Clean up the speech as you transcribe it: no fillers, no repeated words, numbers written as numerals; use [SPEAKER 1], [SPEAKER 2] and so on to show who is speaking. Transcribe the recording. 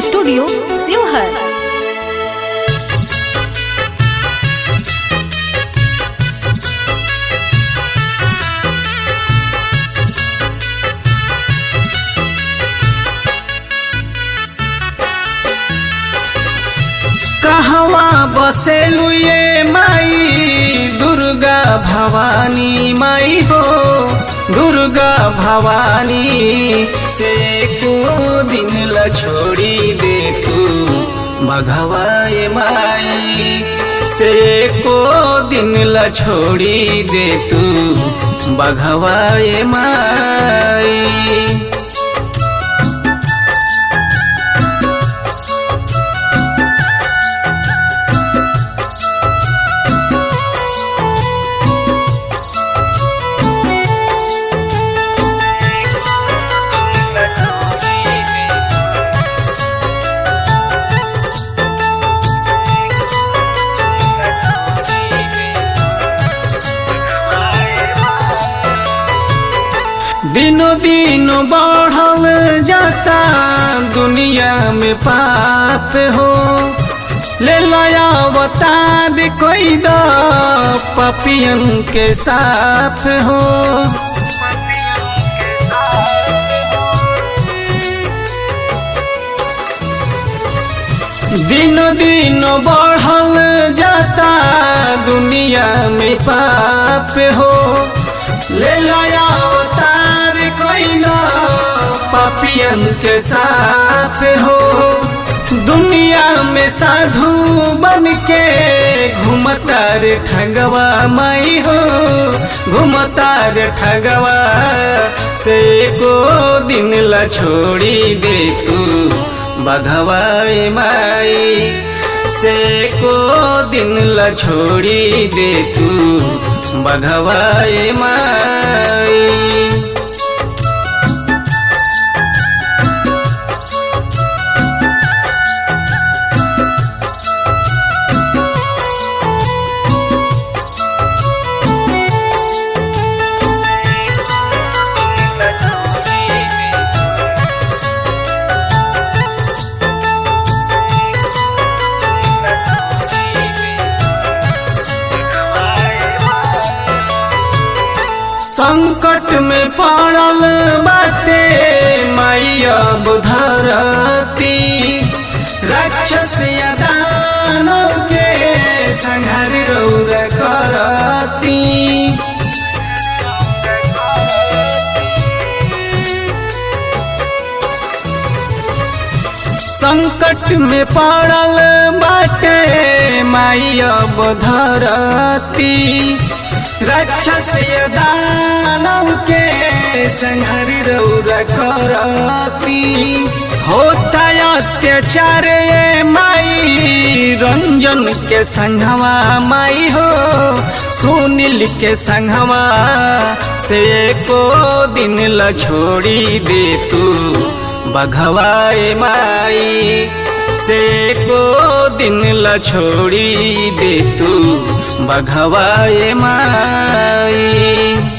[SPEAKER 1] Studio Sheohar.
[SPEAKER 2] कहवा बसेलु ये माई दुर्गा भवानी माई हो दुर्गा भवानी से को दिन ल छोड़ी दे तू बघवा ये माई से को दिन ल छोड़ी दे तू बघवा ये माई। दिनों दिन बढ़ल जाता दुनिया में पाप हो ले लाया अवतार कोई दो पपियन के साथ हो। दिनों दिन बढ़ल जाता दुनिया में पाप हो ले लाया अवतार कोई ना पापियन के साथ हो। दुनिया में साधु बन के घूमता रे ठगवा माई हो घूमता रे ठगवा से को दिन ला छोड़ी दे तू बघवा माई से को दिन ला छोड़ी दे तू बघवा माई। संकट में पड़ल बाटे माई अब धरती राक्षस या दानव के संहार रौरा करती। संकट में पड़ल बाटे माई अब धरती राक्षस दानव के संहार रौरा करती। होता अत्याचार ये माई रंजन के संघवा माई हो सुनील के संघवा से को दिन ल छोड़ी दे तू बघवा माई से को दिन ला छोड़ी दे तू बघवा माई।